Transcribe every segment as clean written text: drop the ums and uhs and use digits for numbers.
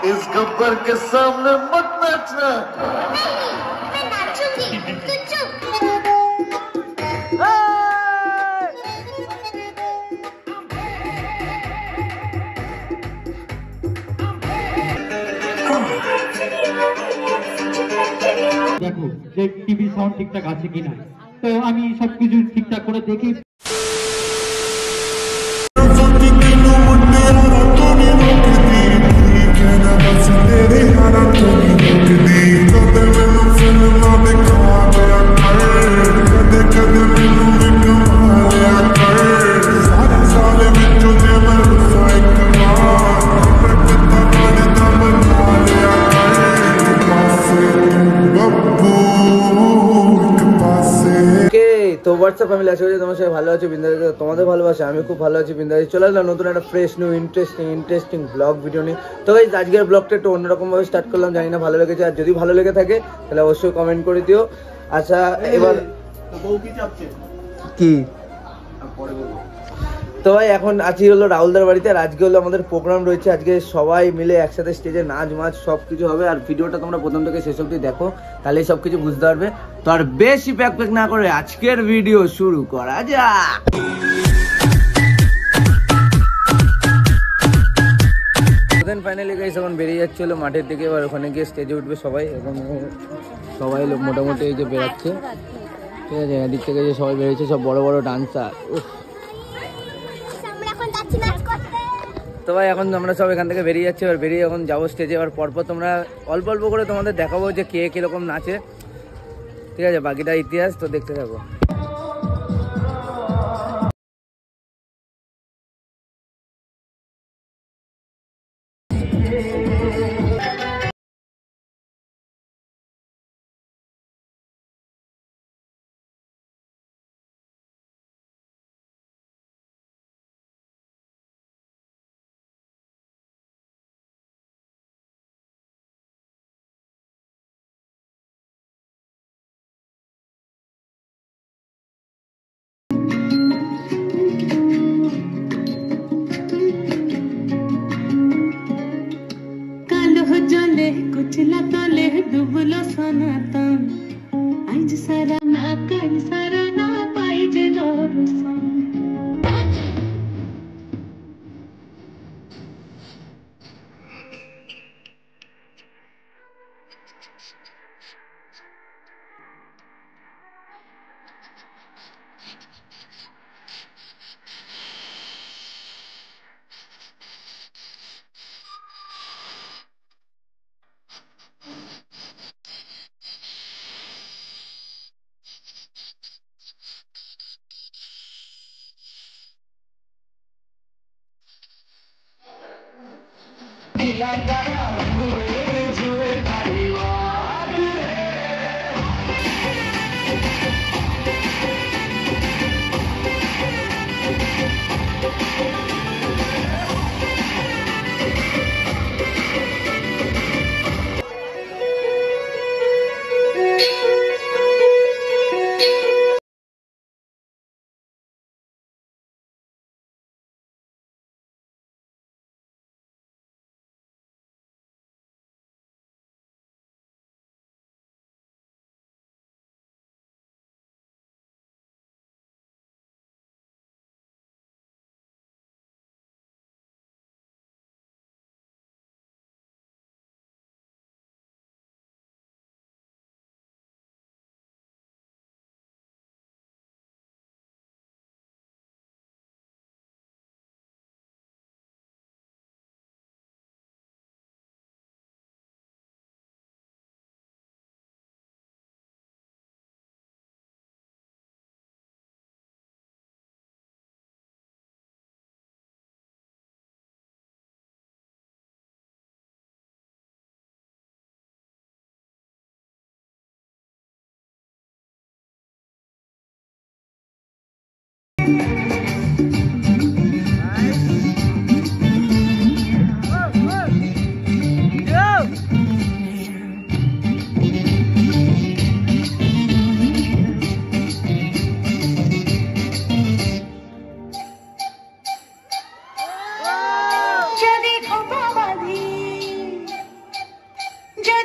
इस गब्बर के सामने मत नाचना। मैं नाचूंगी, तू चुप। দেখো যে টিভি সাউন্ড ঠিকঠাক আছে কিনা, তো আমি সবকিছু ঠিকঠাক করে দেখি। তো হোয়াটসঅ্যাপ ফ্যামিলি আছে তোমার সবাই ভালো আছে বিন্দাস, তোমাদের ভালোবাসে আমি খুব ভালো আছি বিন্দাস। চলে আসলাম নতুন একটা fresh new interesting blog video নিয়ে। তো গাইস আজকের ব্লগটা একটু অন্যরকম ভাবে স্টার্ট করলাম, জানি না ভালো লেগেছে, আর যদি ভালো লেগে থাকে তাহলে অবশ্যই কমেন্ট করে দিও। আচ্ছা এবার কি তো ভাই এখন আছি হলো রাহুলদার বাড়িতে, আর আজকে হলো আমাদের প্রোগ্রাম রয়েছে। আজকে সবাই মিলে একসাথে স্টেজে নাচ মাছ সব কিছু হবে, আর ভিডিওটা তোমরা প্রথম থেকে শেষ অবধি দেখো, তাহলে সব কিছু বুঝতে পারবে। তো আর বেশি প্যাক না করে আজকের ভিডিও শুরু করা যাক। ফাইনালি গাইস এখন বেরিয়ে যাচ্ছিল মাঠের দিকে, এবার ওখানে গিয়ে স্টেজে উঠবে সবাই। এখন সবাই লোক মোটামুটি এই যে বেরাচ্ছে, ঠিক আছে, এদিক থেকে যে সবাই বেরিয়েছে সব বড় বড় ডান্সার। তো ভাই এখন আমরা সব এখান থেকে বেরিয়ে যাচ্ছি, এবার বেরিয়ে এখন যাবো স্টেজে। এবার পরপর তোমরা অল্প অল্প করে তোমাদের দেখাবো যে কে কিরকম নাচে, ঠিক আছে, বাকিটা ইতিহাস, তো দেখতে থাকো। जले कुचला तले डुबलो सनातन आज सारा ना कल सारा ना पाहिजे दोरसन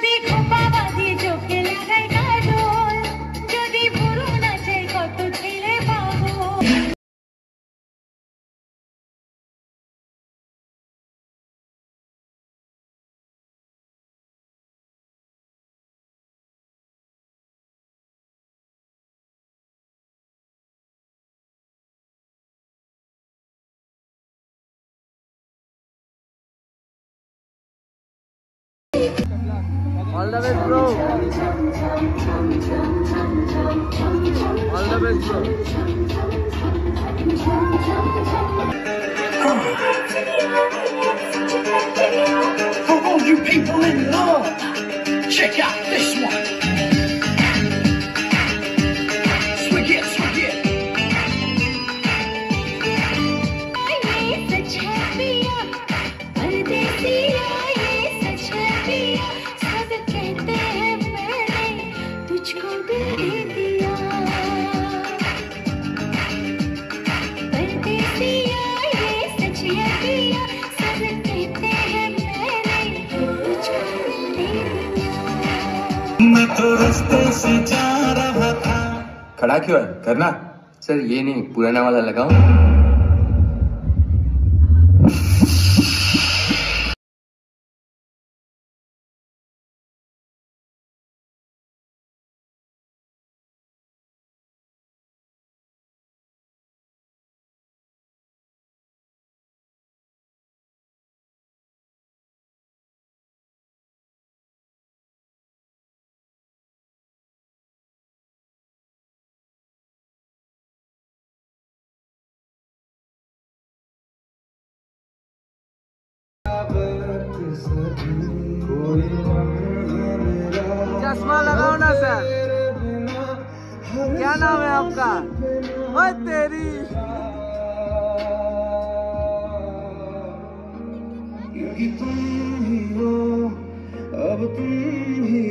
যদি খোপা বাঁধিয়ে চোখে লাগাই কাজল, যদি ভুরু নাচে কত ছেলে পাবো। All the best, bro. All the best, bro. For all you people in love, check out this one. Swing it, swing it. ये सच है पिया, परदेसिया, ये सच है पिया, सब कहते हैं मैंने तुझको दिल दे दिया। परदेसिया, ये सच है पिया, सब कहते हैं मैंने तुझको दिल दे दिया। मैं तो रास्ते से जा रहा था। खड़ा क्यों है? करना सर, ये नहीं पुराना वाला लगाओ। चश्मा लगाओ ना सर। क्या नाम है आपका? ओए तेरी। क्योंकि तुम ही हो, अब तुम ही।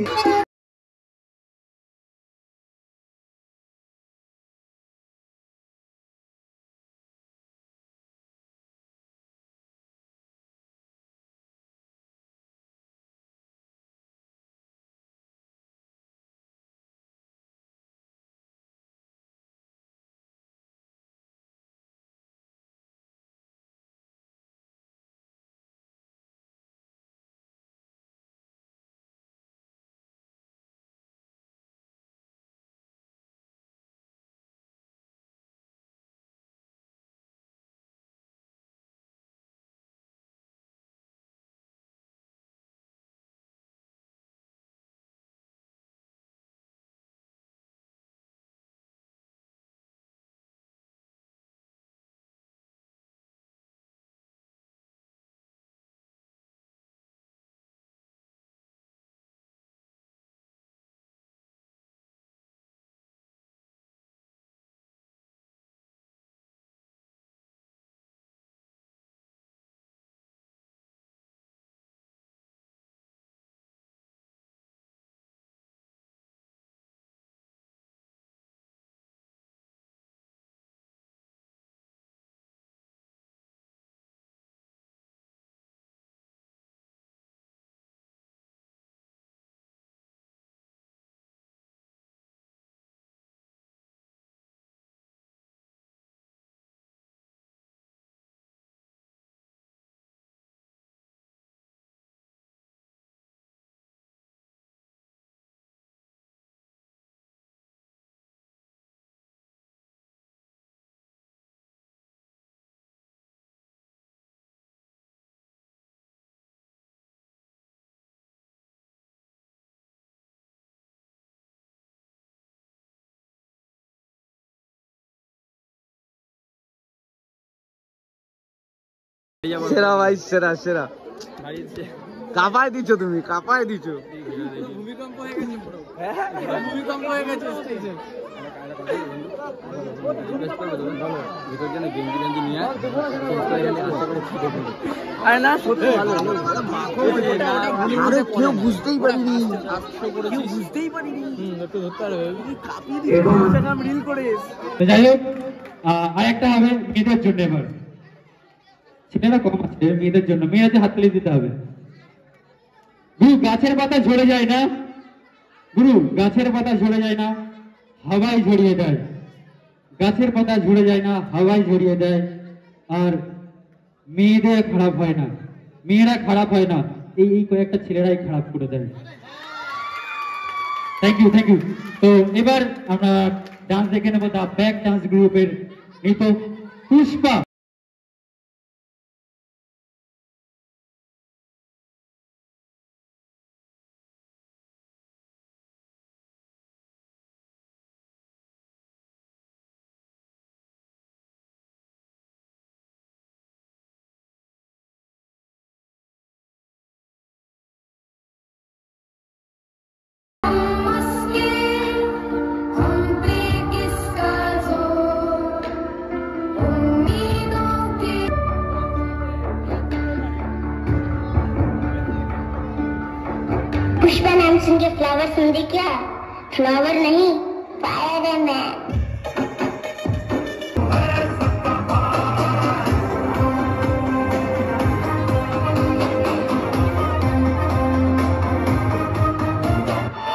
সেরা ভাই, সেরা সেরা। কাপায় দিছো তুমি, কাপায় দিছো। ভূমিকম্প হয়ে গেছে, ভূমিকম্প হয়ে গেছে স্টেজে। আরে না সত্যি ভালো, আরে কেউ বুঝতেই পারিনি, কেউ বুঝতেই পারিনি। একটু ধরতে পারবে, কাঁপিয়ে দিচ্ছে ইনস্টাগ্রাম রিল করে। তো যাই হোক, আর একটা হবে মেয়েদের জন্য। এবার ছেলেরা কম আছে, মেয়েদের জন্য। মেয়েদের হাততালি দিতে হবে। গুরু গাছের পাতা ঝরে যায় না, গুরু গাছের পাতা ঝরে যায় না, হাওয়ায় ঝরিয়ে দেয়। গাছের পাতা ঝরে যায় না, হাওয়ায় ঝরিয়ে দেয়। আর মেয়েদের খারাপ হয় না, মেয়েরা খারাপ হয় না, এই কয়েকটা ছেলেরাই খারাপ করে দেয়। Thank you, thank you. তো এবার আমরা ডান্স দেখে নেবো দা ব্যাক ডান্স গ্রুপের নৃত্য পুষ্পা। पुष्पा नाम सुन के फ्लावर समझे क्या? फ्लावर नहीं, फायर है मैं।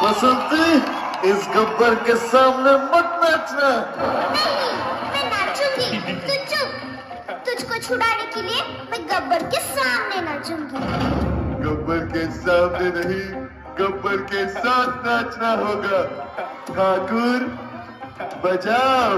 बसंती इस गब्बर के सामने मत नाचना। नहीं, मैं नाचूंगी। तू चुप। तुझको छुड़ाने के लिए मैं गब्बर के सामने नाचूंगी। गब्बर के सामने नहीं, गब्बर के साथ नाचना होगा। ठाकुर बजाओ।